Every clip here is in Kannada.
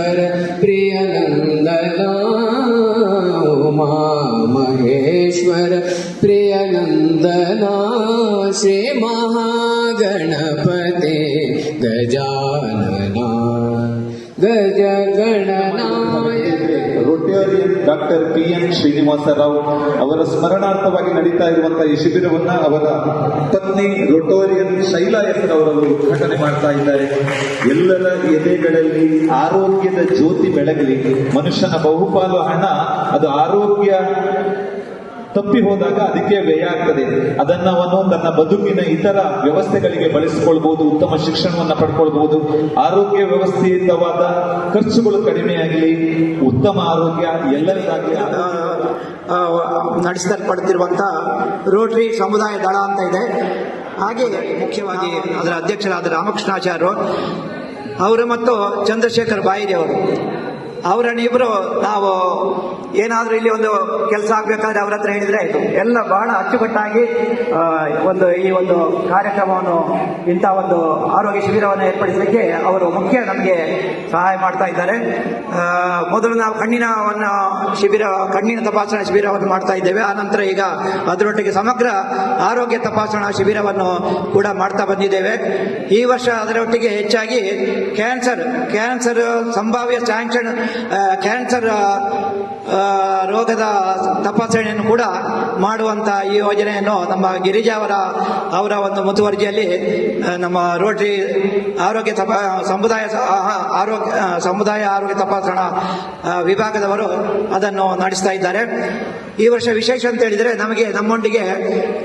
ಮಹೇಶ್ವರ ಪ್ರಿಯನಂದನ ಉಮಾ ಮಹೇಶ್ವರ ಪ್ರಿಯನಂದನ ಶ್ರೀ ಮಹಾಗಣಪತಿ ಗಜಾನನ ಗಜ Gananayaka. Rotarian doctor PN Srinivasa Rao ಅವರ ಸ್ಮರಣಾರ್ಥವಾಗಿ ನಡೀತಾ ಇರುವಂತಹ ಈ ಶಿಬಿರವನ್ನ ಅವರ ಪತ್ನಿ ರೋಟೋರಿಯನ್ ಶೈಲಾ ಎಸ್ ಅವರವರು ಉದ್ಘಾಟನೆ ಮಾಡ್ತಾ ಇದ್ದಾರೆ. ಎಲ್ಲರ ಎದೆಗಳಲ್ಲಿ ಆರೋಗ್ಯದ ಜ್ಯೋತಿ ಬೆಳಗಲಿ. ಮನುಷ್ಯನ ಬಹುಪಾಲು ಹಣ ಅದು ಆರೋಗ್ಯ ತಪ್ಪಿ ಹೋದಾಗ ಅದಕ್ಕೆ ವ್ಯಯ ಆಗ್ತದೆ. ಅದನ್ನ ಅವನು ತನ್ನ ಬದುಕಿನ ಇತರ ವ್ಯವಸ್ಥೆಗಳಿಗೆ ಬಳಸಿಕೊಳ್ಬಹುದು, ಉತ್ತಮ ಶಿಕ್ಷಣವನ್ನ ಪಡ್ಕೊಳ್ಬಹುದು. ಆರೋಗ್ಯ ವ್ಯವಸ್ಥಿತವಾದ ಖರ್ಚುಗಳು ಕಡಿಮೆಯಾಗಲಿ, ಉತ್ತಮ ಆರೋಗ್ಯ ಎಲ್ಲರಿಗಾಗಲಿ. ನಡೆಸಲ್ಪಡುತ್ತಿರುವಂತಹ ರೋಟರಿ ಸಮುದಾಯ ದಳ ಅಂತ ಇದೆ. ಹಾಗೆ ಮುಖ್ಯವಾಗಿ ಅದರ ಅಧ್ಯಕ್ಷರಾದ ರಾಮಕೃಷ್ಣಾಚಾರ್ಯರು ಅವರು ಮತ್ತು ಚಂದ್ರಶೇಖರ್ ಬಾಯಿರಿ ಅವರನ್ನಿಬ್ಬರು ನಾವು ಏನಾದರೂ ಇಲ್ಲಿ ಒಂದು ಕೆಲಸ ಆಗಬೇಕಾದ್ರೆ ಅವ್ರ ಹತ್ರ ಹೇಳಿದ್ರೆ ಆಯಿತು. ಎಲ್ಲ ಬಹಳ ಅಚ್ಚುಕಟ್ಟಾಗಿ ಈ ಒಂದು ಕಾರ್ಯಕ್ರಮವನ್ನು, ಇಂಥ ಒಂದು ಆರೋಗ್ಯ ಶಿಬಿರವನ್ನು ಏರ್ಪಡಿಸಲಿಕ್ಕೆ ಅವರು ಮುಖ್ಯ ನಮಗೆ ಸಹಾಯ ಮಾಡ್ತಾ ಇದ್ದಾರೆ. ಮೊದಲು ನಾವು ಕಣ್ಣಿನ ತಪಾಸಣಾ ಶಿಬಿರವನ್ನು ಮಾಡ್ತಾ ಇದ್ದೇವೆ. ಆನಂತರ ಈಗ ಅದರೊಟ್ಟಿಗೆ ಸಮಗ್ರ ಆರೋಗ್ಯ ತಪಾಸಣಾ ಶಿಬಿರವನ್ನು ಕೂಡ ಮಾಡ್ತಾ ಬಂದಿದ್ದೇವೆ. ಈ ವರ್ಷ ಅದರೊಟ್ಟಿಗೆ ಹೆಚ್ಚಾಗಿ ಕ್ಯಾನ್ಸರ್ ಸಂಭಾವ್ಯ ಕ್ಯಾನ್ಸರ್ ರೋಗದ ತಪಾಸಣೆಯನ್ನು ಕೂಡ ಮಾಡುವಂತ ಈ ಯೋಜನೆಯನ್ನು ನಮ್ಮ ಗಿರಿಜಾ ಅವರ ಒಂದು ಮುತುವರ್ಜಿಯಲ್ಲಿ ನಮ್ಮ ರೋಟರಿ ಸಮುದಾಯ ಆರೋಗ್ಯ ತಪಾಸಣಾ ವಿಭಾಗದವರು ಅದನ್ನು ನಡೆಸ್ತಾ ಇದ್ದಾರೆ. ಈ ವರ್ಷ ವಿಶೇಷ ಅಂತ ಹೇಳಿದ್ರೆ ನಮ್ಮೊಂದಿಗೆ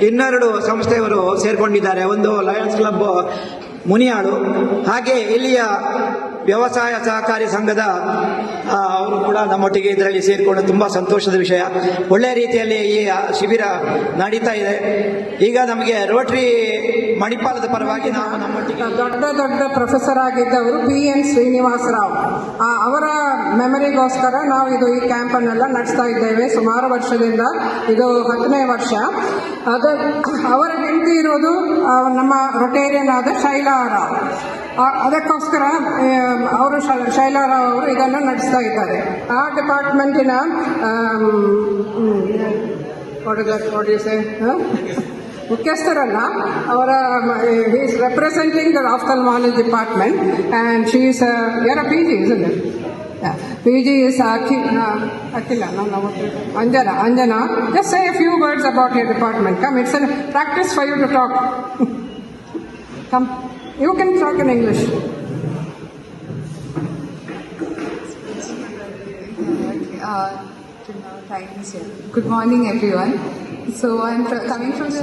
2 ಸಂಸ್ಥೆಯವರು ಸೇರ್ಕೊಂಡಿದ್ದಾರೆ. ಒಂದು ಲಯನ್ಸ್ ಕ್ಲಬ್ ಮುನಿಯಾಳು, ಹಾಗೆ ಇಲ್ಲಿಯ ವ್ಯವಸಾಯ ಸಹಕಾರಿ ಸಂಘದ ಅವರು ಕೂಡ ನಮ್ಮೊಟ್ಟಿಗೆ ಇದರಲ್ಲಿ ಸೇರಿಕೊಂಡು ತುಂಬಾ ಸಂತೋಷದ ವಿಷಯ. ಒಳ್ಳೆಯ ರೀತಿಯಲ್ಲಿ ಈ ಶಿಬಿರ ನಡೀತಾ ಇದೆ. ಈಗ ನಮಗೆ ರೋಟರಿ ಮಣಿಪಾಲದ ಪರವಾಗಿ ನಾವು ನಮ್ಮೊಟ್ಟಿಗೆ ದೊಡ್ಡ ಪ್ರೊಫೆಸರ್ ಆಗಿದ್ದವರು PN ಶ್ರೀನಿವಾಸರಾವ್ ಅವರ ಮೆಮರಿಗೋಸ್ಕರ ನಾವು ಈ ಕ್ಯಾಂಪನ್ನೆಲ್ಲ ನಡೆಸ್ತಾ ಇದ್ದೇವೆ. ಸುಮಾರು ವರ್ಷದಿಂದ, ಇದು 10ನೇ ವರ್ಷ. ಅವರ ಹೆಂಡತಿ ಇರೋದು ನಮ್ಮ ರೊಟೇರಿಯನ್ ಆದ ಶೈಲಾರಾವ್. ಅದಕ್ಕೋಸ್ಕರ ಅವರು ಶೈಲಾರಾವ್ ಅವರು ಇದನ್ನು ನಡೆಸ್ತಾ ಇದ್ದಾರೆ. ಆ ಡಿಪಾರ್ಟ್ಮೆಂಟಿನ ಮುಖ್ಯಸ್ಥರಲ್ಲ, ಅವರ is representing the ophthalmology department and she is PG, isn't it? PG is Akila, no, Anjana. Just say a few words about your department. Come, it's a practice for you to talk. Come, you can talk in English. Good morning, everyone. So I'm coming from the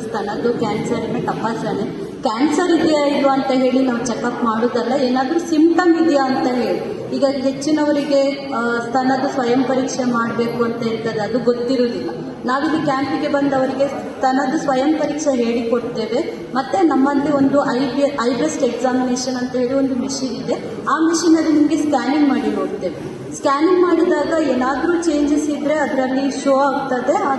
ಸ್ತನದ್ದು ಕ್ಯಾನ್ಸರ್ ತಪಾಸಣೆ. ಕ್ಯಾನ್ಸರ್ ಇದೆಯಾ ಇಲ್ವಾ ಅಂತ ಹೇಳಿ ನಾವು ಚೆಕಪ್ ಮಾಡೋದಲ್ಲ, ಏನಾದರೂ ಸಿಂಪ್ಟಮ್ ಇದೆಯಾ ಅಂತ ಹೇಳಿ. ಈಗ ಹೆಚ್ಚಿನವರಿಗೆ ಸ್ತನದ್ದು ಸ್ವಯಂ ಪರೀಕ್ಷೆ ಮಾಡಬೇಕು ಅಂತ ಇರ್ತದೆ, ಅದು ಗೊತ್ತಿರುವುದಿಲ್ಲ. ನಾವಿಲ್ಲಿ ಕ್ಯಾಂಪಿಗೆ ಬಂದವರಿಗೆ ಸ್ತನದ್ದು ಸ್ವಯಂ ಪರೀಕ್ಷೆ ಹೇಳಿಕೊಡ್ತೇವೆ. ಮತ್ತು ನಮ್ಮಲ್ಲಿ ಒಂದು ಐ ಬ್ರೆಸ್ಟ್ ಎಕ್ಸಾಮಿನೇಷನ್ ಅಂತ ಹೇಳಿ ಒಂದು ಮೆಷಿನ್ ಇದೆ. ಆ ಮೆಷಿನಲ್ಲಿ ನಿಮಗೆ ಸ್ಕ್ಯಾನಿಂಗ್ ಮಾಡಿ ನೋಡ್ತೇವೆ. ಸ್ಕ್ಯಾನಿಂಗ್ ಮಾಡಿದಾಗ ಏನಾದರೂ ಚೇಂಜಸ್ ಇದ್ದರೆ ಅದರಲ್ಲಿ ಶೋ ಆಗ್ತದೆ. ಆಗ